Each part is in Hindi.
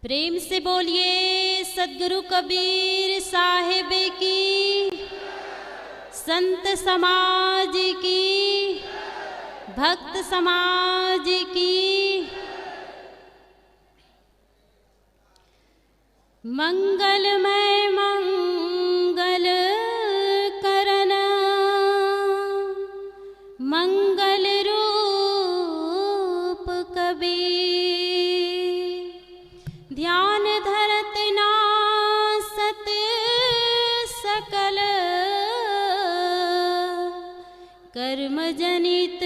प्रेम से बोलिए सद्गुरु कबीर साहिब की, संत समाज की, भक्त समाज की। मंगलमय मंगल करना, मंगल रूप कबीर। ध्यान धरत नासत सकल, कर्म जनित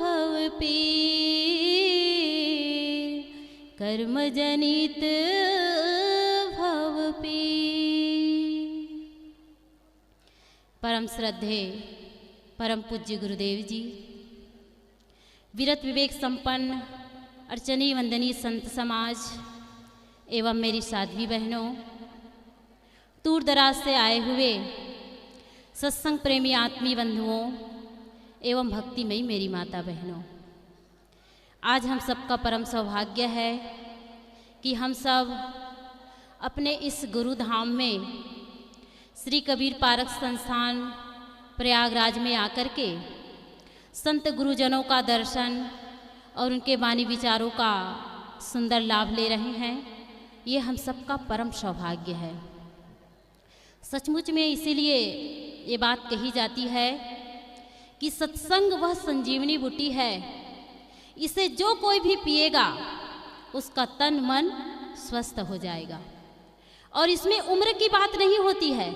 भव पीर, कर्म जनित भव पीर। परम श्रद्धेय परम पूज्य गुरुदेव जी, विरत विवेक संपन्न अर्चनीय वंदनीय संत समाज एवं मेरी साध्वी बहनों, दूर दराज से आए हुए सत्संग प्रेमी आत्मीय बंधुओं एवं भक्तिमयी मेरी माता बहनों, आज हम सबका परम सौभाग्य है कि हम सब अपने इस गुरु धाम में श्री कबीर पारक संस्थान प्रयागराज में आकर के संत गुरुजनों का दर्शन और उनके वाणी विचारों का सुंदर लाभ ले रहे हैं। ये हम सबका परम सौभाग्य है। सचमुच में इसीलिए ये बात कही जाती है कि सत्संग वह संजीवनी बूटी है, इसे जो कोई भी पिएगा उसका तन मन स्वस्थ हो जाएगा। और इसमें उम्र की बात नहीं होती है,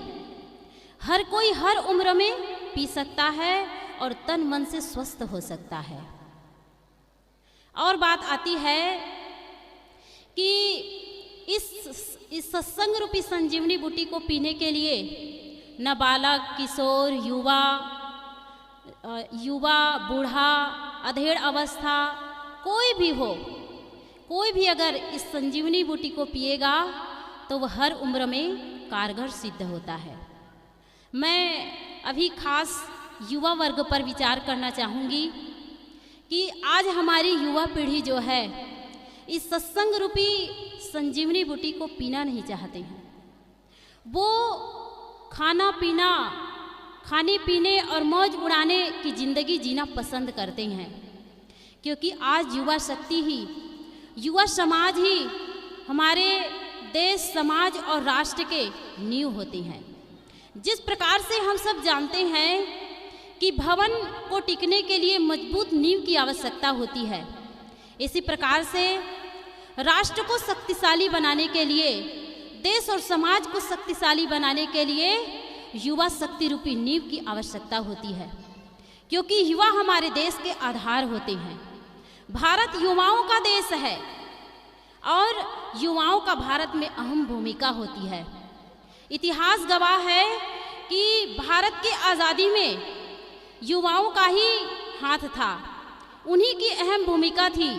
हर कोई हर उम्र में पी सकता है और तन मन से स्वस्थ हो सकता है। और बात आती है कि इस सत्संग रूपी संजीवनी बूटी को पीने के लिए न बालक, किशोर, युवा, बूढ़ा, अधेड़ अवस्था कोई भी हो, कोई भी अगर इस संजीवनी बूटी को पिएगा तो वह हर उम्र में कारगर सिद्ध होता है। मैं अभी खास युवा वर्ग पर विचार करना चाहूँगी कि आज हमारी युवा पीढ़ी जो है इस सत्संग रूपी संजीवनी बूटी को पीना नहीं चाहते हैं। वो खाना पीना, खाने पीने और मौज उड़ाने की ज़िंदगी जीना पसंद करते हैं, क्योंकि आज युवा शक्ति ही, युवा समाज ही हमारे देश, समाज और राष्ट्र के नींव होते हैं। जिस प्रकार से हम सब जानते हैं कि भवन को टिकने के लिए मजबूत नींव की आवश्यकता होती है, इसी प्रकार से राष्ट्र को शक्तिशाली बनाने के लिए, देश और समाज को शक्तिशाली बनाने के लिए युवा शक्ति रूपी नींव की आवश्यकता होती है, क्योंकि युवा हमारे देश के आधार होते हैं। भारत युवाओं का देश है और युवाओं का भारत में अहम भूमिका होती है। इतिहास गवाह है कि भारत की आज़ादी में युवाओं का ही हाथ था, उन्हीं की अहम भूमिका थी।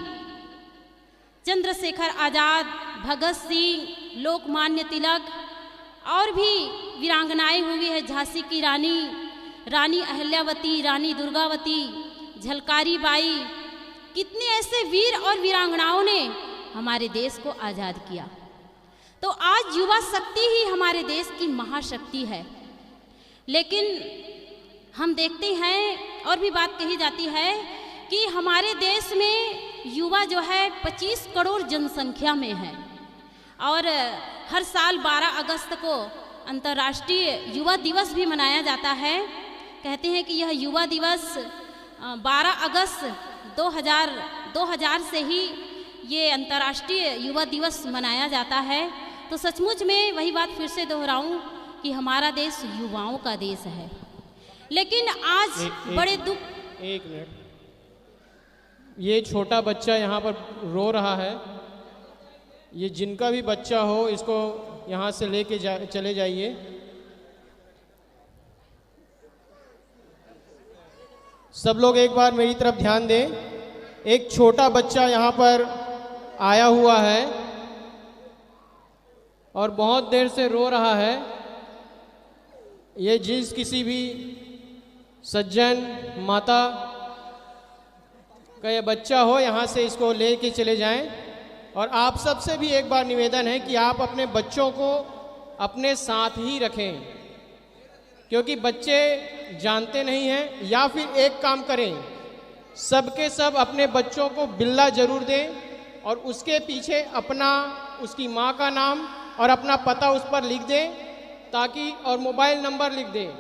चंद्रशेखर आज़ाद, भगत सिंह, लोकमान्य तिलक और भी वीरांगनाएं हुई है, झांसी की रानी, रानी अहिल्यावती, रानी दुर्गावती, झलकारी बाई, कितने ऐसे वीर और वीरांगनाओं ने हमारे देश को आज़ाद किया। तो आज युवा शक्ति ही हमारे देश की महाशक्ति है। लेकिन हम देखते हैं और भी बात कही जाती है कि हमारे देश में युवा जो है 25 करोड़ जनसंख्या में है और हर साल 12 अगस्त को अंतर्राष्ट्रीय युवा दिवस भी मनाया जाता है। कहते हैं कि यह युवा दिवस 12 अगस्त 2000 से ही ये अंतर्राष्ट्रीय युवा दिवस मनाया जाता है। तो सचमुच में वही बात फिर से दोहराऊं कि हमारा देश युवाओं का देश है। लेकिन आज बड़े दुख। एक मिनट, ये छोटा बच्चा यहाँ पर रो रहा है, ये जिनका भी बच्चा हो इसको यहाँ से लेके चले जाइए। सब लोग एक बार मेरी तरफ ध्यान दें। एक छोटा बच्चा यहाँ पर आया हुआ है और बहुत देर से रो रहा है। ये जिस किसी भी सज्जन माता का ये बच्चा हो, यहाँ से इसको ले के चले जाएं। और आप सबसे भी एक बार निवेदन है कि आप अपने बच्चों को अपने साथ ही रखें, क्योंकि बच्चे जानते नहीं हैं। या फिर एक काम करें, सबके सब अपने बच्चों को बिल्ला जरूर दें और उसके पीछे अपना, उसकी माँ का नाम और अपना पता उस पर लिख दें, ताकि और मोबाइल नंबर लिख दें,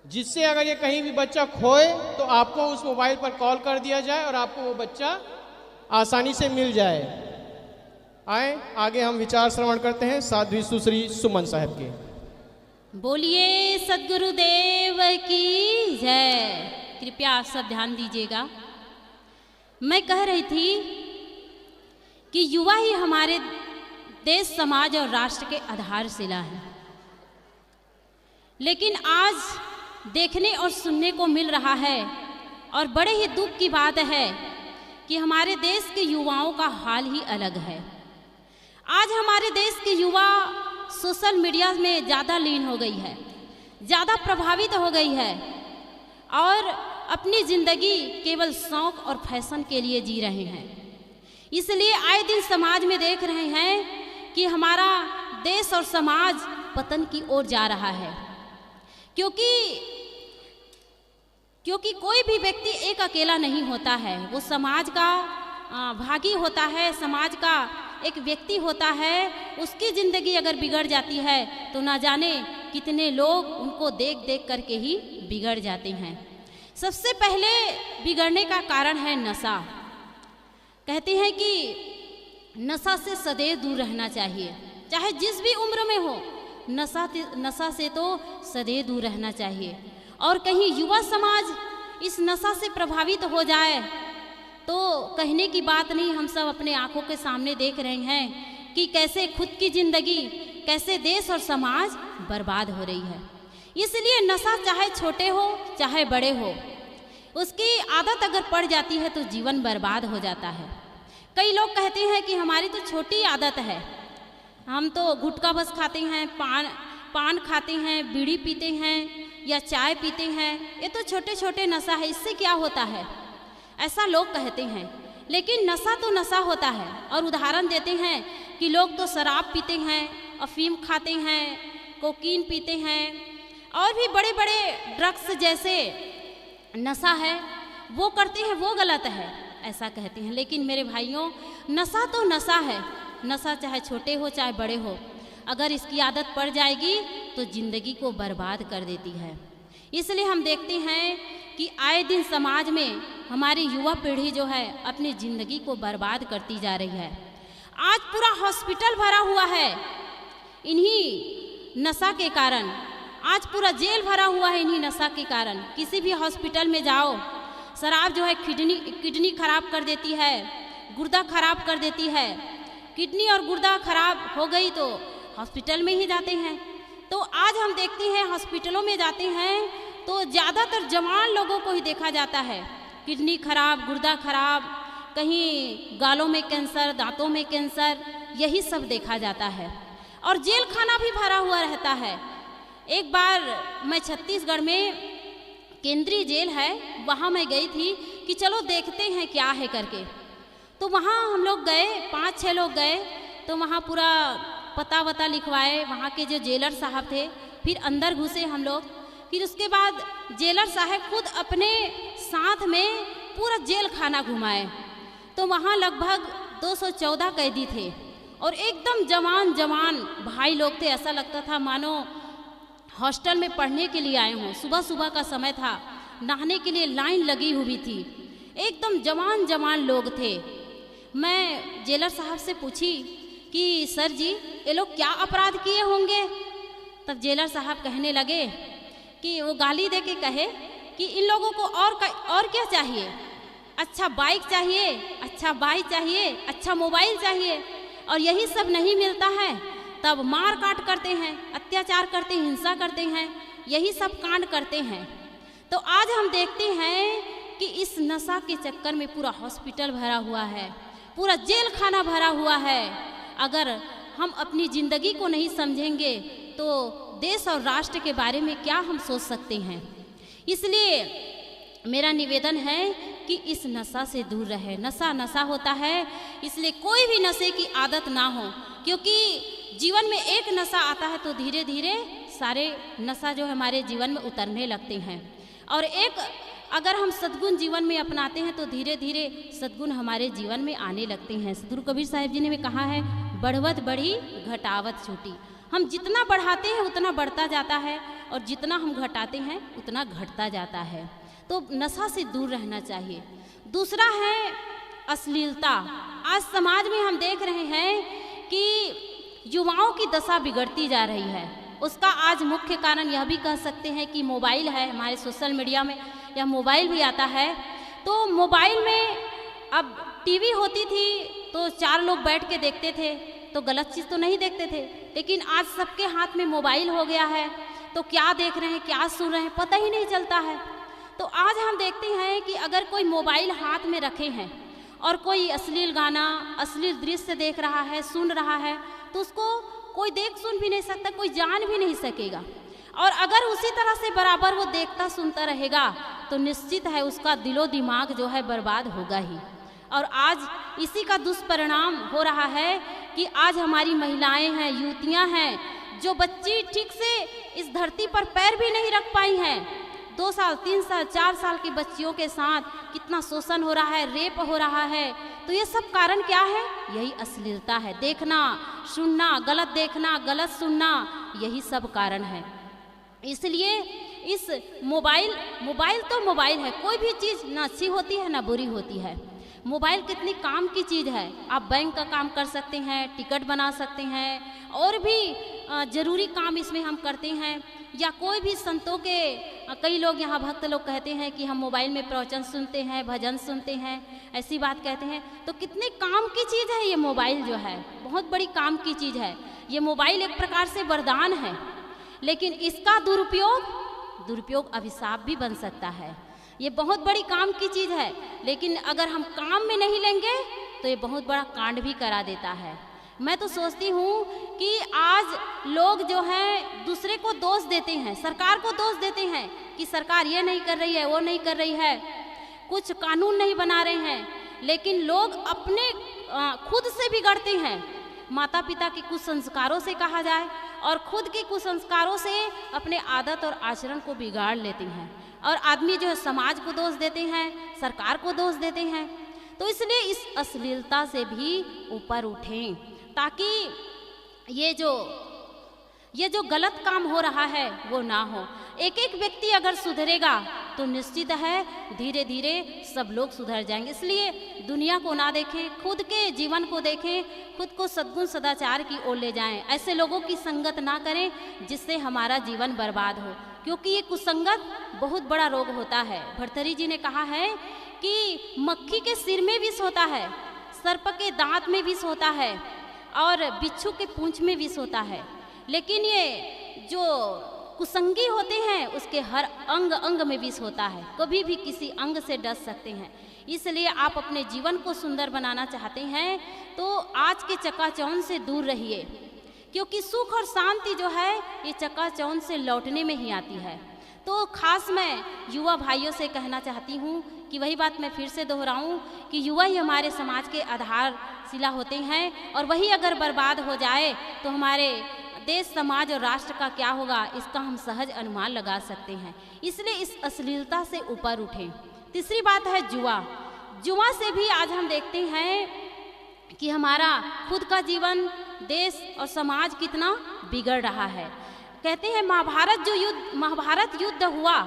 जिससे अगर ये कहीं भी बच्चा खोए तो आपको उस मोबाइल पर कॉल कर दिया जाए और आपको वो बच्चा आसानी से मिल जाए। आए आगे हम विचार श्रवण करते हैं साध्वी सुश्री सुमन साहब के। बोलिए सद्गुरुदेव की जय। कृपया आप सब ध्यान दीजिएगा। मैं कह रही थी कि युवा ही हमारे देश, समाज और राष्ट्र के आधारशिला है, लेकिन आज देखने और सुनने को मिल रहा है और बड़े ही दुख की बात है कि हमारे देश के युवाओं का हाल ही अलग है। आज हमारे देश के युवा सोशल मीडिया में ज़्यादा लीन हो गई है, ज़्यादा प्रभावित हो गई है और अपनी ज़िंदगी केवल शौक और फैशन के लिए जी रहे हैं। इसलिए आए दिन समाज में देख रहे हैं कि हमारा देश और समाज पतन की ओर जा रहा है, क्योंकि कोई भी व्यक्ति एक अकेला नहीं होता है, वो समाज का भागी होता है, समाज का एक व्यक्ति होता है। उसकी ज़िंदगी अगर बिगड़ जाती है तो ना जाने कितने लोग उनको देख देख करके ही बिगड़ जाते हैं। सबसे पहले बिगड़ने का कारण है नशा। कहते हैं कि नशा से सदैव दूर रहना चाहिए, चाहे जिस भी उम्र में हो। नशा से तो सदैव दूर रहना चाहिए। और कहीं युवा समाज इस नशा से प्रभावित हो जाए तो कहने की बात नहीं। हम सब अपने आंखों के सामने देख रहे हैं कि कैसे खुद की ज़िंदगी, कैसे देश और समाज बर्बाद हो रही है। इसलिए नशा चाहे छोटे हो चाहे बड़े हो, उसकी आदत अगर पड़ जाती है तो जीवन बर्बाद हो जाता है। कई लोग कहते हैं कि हमारी तो छोटी आदत है, हम तो गुटखा बस खाते हैं, पान खाते हैं, बीड़ी पीते हैं या चाय पीते हैं, ये तो छोटे छोटे नशा है, इससे क्या होता है, ऐसा लोग कहते हैं। लेकिन नशा तो नशा होता है। और उदाहरण देते हैं कि लोग तो शराब पीते हैं, अफीम खाते हैं, कोकीन पीते हैं और भी बड़े बड़े ड्रग्स जैसे नशा है वो करते हैं, वो गलत है, ऐसा कहते हैं। लेकिन मेरे भाइयों, नशा तो नशा है। नशा चाहे छोटे हो चाहे बड़े हो, अगर इसकी आदत पड़ जाएगी तो ज़िंदगी को बर्बाद कर देती है। इसलिए हम देखते हैं कि आए दिन समाज में हमारी युवा पीढ़ी जो है अपनी ज़िंदगी को बर्बाद करती जा रही है। आज पूरा हॉस्पिटल भरा हुआ है इन्हीं नशा के कारण, आज पूरा जेल भरा हुआ है इन्हीं नशा के कारण। किसी भी हॉस्पिटल में जाओ, शराब जो है किडनी खराब कर देती है, गुर्दा खराब कर देती है। किडनी और गुर्दा खराब हो गई तो हॉस्पिटल में ही जाते हैं। तो आज हम देखते हैं हॉस्पिटलों में जाते हैं तो ज़्यादातर जवान लोगों को ही देखा जाता है, किडनी खराब, गुर्दा खराब, कहीं गालों में कैंसर, दांतों में कैंसर, यही सब देखा जाता है। और जेल खाना भी भरा हुआ रहता है। एक बार मैं छत्तीसगढ़ में केंद्रीय जेल है, वहाँ मैं गई थी कि चलो देखते हैं क्या है करके। तो वहाँ हम लोग गए, 5-6 लोग गए, तो वहाँ पूरा पता वता लिखवाए वहाँ के जो जेलर साहब थे। फिर अंदर घुसे हम लोग। फिर उसके बाद जेलर साहब खुद अपने साथ में पूरा जेल खाना घुमाए। तो वहाँ लगभग 214 कैदी थे और एकदम जवान भाई लोग थे। ऐसा लगता था मानो हॉस्टल में पढ़ने के लिए आए हों। सुबह सुबह का समय था, नहाने के लिए लाइन लगी हुई थी, एकदम जवान लोग थे। मैं जेलर साहब से पूछी कि सर जी ये लोग क्या अपराध किए होंगे? तब जेलर साहब कहने लगे कि वो गाली दे के कहे कि इन लोगों को और क्या चाहिए, अच्छा बाइक चाहिए, अच्छा बाइक चाहिए, अच्छा मोबाइल चाहिए, और यही सब नहीं मिलता है तब मार काट करते हैं, अत्याचार करते हैं, हिंसा करते हैं, यही सब कांड करते हैं। तो आज हम देखते हैं कि इस नशा के चक्कर में पूरा हॉस्पिटल भरा हुआ है, पूरा जेल खाना भरा हुआ है। अगर हम अपनी ज़िंदगी को नहीं समझेंगे तो देश और राष्ट्र के बारे में क्या हम सोच सकते हैं। इसलिए मेरा निवेदन है कि इस नशा से दूर रहे। नशा नशा होता है, इसलिए कोई भी नशे की आदत ना हो, क्योंकि जीवन में एक नशा आता है तो धीरे धीरे सारे नशा जो हमारे जीवन में उतरने लगते हैं। और एक अगर हम सद्गुण जीवन में अपनाते हैं तो धीरे धीरे सद्गुण हमारे जीवन में आने लगते हैं। सदगुरु कबीर साहिब जी ने भी कहा है, बढ़वत बढ़ी घटावत छूटी। हम जितना बढ़ाते हैं उतना बढ़ता जाता है, और जितना हम घटाते हैं उतना घटता जाता है। तो नशा से दूर रहना चाहिए। दूसरा है अश्लीलता। आज समाज में हम देख रहे हैं कि युवाओं की दशा बिगड़ती जा रही है। उसका आज मुख्य कारण यह भी कह सकते हैं कि मोबाइल है। हमारे सोशल मीडिया में यह मोबाइल भी आता है। तो मोबाइल में अब टीवी होती थी तो 4 लोग बैठ के देखते थे तो गलत चीज़ तो नहीं देखते थे, लेकिन आज सबके हाथ में मोबाइल हो गया है तो क्या देख रहे हैं क्या सुन रहे हैं पता ही नहीं चलता है। तो आज हम देखते हैं कि अगर कोई मोबाइल हाथ में रखे हैं और कोई अश्लील गाना, अश्लील दृश्य देख रहा है, सुन रहा है, तो उसको कोई देख सुन भी नहीं सकता, कोई जान भी नहीं सकेगा। और अगर उसी तरह से बराबर वो देखता सुनता रहेगा तो निश्चित है उसका दिलो दिमाग जो है बर्बाद होगा ही। और आज इसी का दुष्परिणाम हो रहा है कि आज हमारी महिलाएं हैं, युवतियां हैं, जो बच्ची ठीक से इस धरती पर पैर भी नहीं रख पाई हैं। 2 साल 3 साल 4 साल की बच्चियों के साथ कितना शोषण हो रहा है, रेप हो रहा है। तो ये सब कारण क्या है? यही अश्लीलता है। देखना सुनना, गलत देखना गलत सुनना, यही सब कारण है। इसलिए इस मोबाइल तो मोबाइल है, कोई भी चीज़ ना अच्छी होती है ना बुरी होती है। मोबाइल कितनी काम की चीज़ है। आप बैंक का काम कर सकते हैं, टिकट बना सकते हैं, और भी ज़रूरी काम इसमें हम करते हैं। या कोई भी संतों के कई लोग यहाँ भक्त लोग कहते हैं कि हम मोबाइल में प्रवचन सुनते हैं, भजन सुनते हैं, ऐसी बात कहते हैं। तो कितने काम की चीज़ है ये मोबाइल, जो है बहुत बड़ी काम की चीज़ है। ये मोबाइल एक प्रकार से वरदान है, लेकिन इसका दुरुपयोग अभिशाप भी बन सकता है। ये बहुत बड़ी काम की चीज़ है, लेकिन अगर हम काम में नहीं लेंगे तो ये बहुत बड़ा कांड भी करा देता है। मैं तो सोचती हूँ कि आज लोग जो हैं दूसरे को दोष देते हैं, सरकार को दोष देते हैं कि सरकार ये नहीं कर रही है, वो नहीं कर रही है, कुछ कानून नहीं बना रहे हैं, लेकिन लोग अपने खुद से बिगड़ते हैं। माता पिता के कुसंस्कारों से कहा जाए, और खुद के कुसंस्कारों से अपने आदत और आचरण को बिगाड़ लेते हैं। और आदमी जो है समाज को दोष देते हैं, सरकार को दोष देते हैं। तो इसलिए इस अश्लीलता से भी ऊपर उठें, ताकि ये जो गलत काम हो रहा है वो ना हो। एक एक व्यक्ति अगर सुधरेगा तो निश्चित है धीरे धीरे सब लोग सुधर जाएंगे। इसलिए दुनिया को ना देखें, खुद के जीवन को देखें, खुद को सद्गुण सदाचार की ओर ले जाएं। ऐसे लोगों की संगत ना करें जिससे हमारा जीवन बर्बाद हो, क्योंकि ये कुसंगत बहुत बड़ा रोग होता है। भर्तृहरि जी ने कहा है कि मक्खी के सिर में विष होता है, सर्प के दांत में विष होता है, और बिच्छू के पूंछ में विष होता है, लेकिन ये जो कुसंगी होते हैं उसके हर अंग अंग में विष होता है। कभी भी किसी अंग से डस सकते हैं। इसलिए आप अपने जीवन को सुंदर बनाना चाहते हैं तो आज के चकाचौंध से दूर रहिए, क्योंकि सुख और शांति जो है ये चकाचौंध से लौटने में ही आती है। तो खास मैं युवा भाइयों से कहना चाहती हूँ कि वही बात मैं फिर से दोहराऊं कि युवा ही हमारे समाज के आधारशिला होते हैं, और वही अगर बर्बाद हो जाए तो हमारे देश समाज और राष्ट्र का क्या होगा, इसका हम सहज अनुमान लगा सकते हैं। इसलिए इस अश्लीलता से ऊपर उठें। तीसरी बात है जुआ से भी आज हम देखते हैं कि हमारा खुद का जीवन, देश और समाज कितना बिगड़ रहा है। कहते हैं महाभारत युद्ध हुआ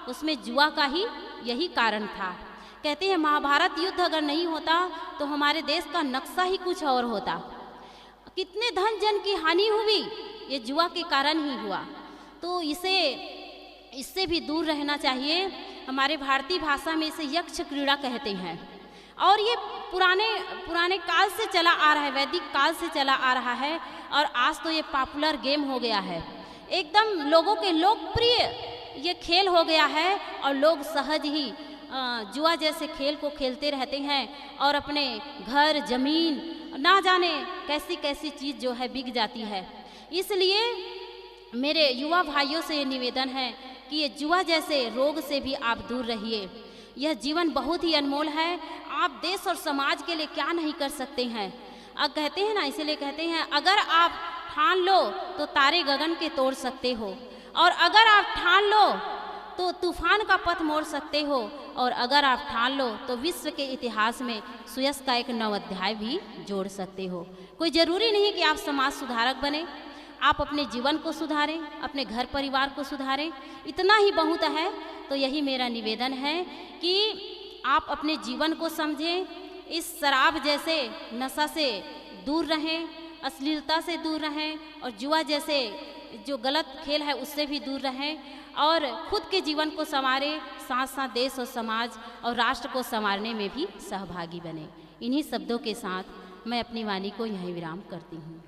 उसमें जुआ का ही यही कारण था। कहते हैं महाभारत युद्ध अगर नहीं होता तो हमारे देश का नक्शा ही कुछ और होता। कितने धन जन की हानि हुई, ये जुआ के कारण ही हुआ। तो इससे भी दूर रहना चाहिए। हमारे भारतीय भाषा में इसे यक्ष क्रीड़ा कहते हैं, और ये पुराने काल से चला आ रहा है, वैदिक काल से चला आ रहा है, और आज तो ये पॉपुलर गेम हो गया है, एकदम लोगों के लोकप्रिय ये खेल हो गया है। और लोग सहज ही जुआ जैसे खेल को खेलते रहते हैं, और अपने घर जमीन ना जाने कैसी कैसी चीज़ जो है बिक जाती है। इसलिए मेरे युवा भाइयों से ये निवेदन है कि ये जुआ जैसे रोग से भी आप दूर रहिए, यह जीवन बहुत ही अनमोल है। आप देश और समाज के लिए क्या नहीं कर सकते हैं। अब कहते हैं ना, इसीलिए कहते हैं अगर आप ठान लो तो तारे गगन के तोड़ सकते हो, और अगर आप ठान लो तो तूफान का पथ मोड़ सकते हो, और अगर आप ठान लो तो विश्व के इतिहास में सुयश का एक नव अध्याय भी जोड़ सकते हो। कोई ज़रूरी नहीं कि आप समाज सुधारक बने, आप अपने जीवन को सुधारें, अपने घर परिवार को सुधारें, इतना ही बहुत है। तो यही मेरा निवेदन है कि आप अपने जीवन को समझें, इस शराब जैसे नशा से दूर रहें, अश्लीलता से दूर रहें, और जुआ जैसे जो गलत खेल है उससे भी दूर रहें, और खुद के जीवन को संवारें, साथ साथ देश और समाज और राष्ट्र को संवारने में भी सहभागी बने। इन्हीं शब्दों के साथ मैं अपनी वाणी को यहीं विराम करती हूँ।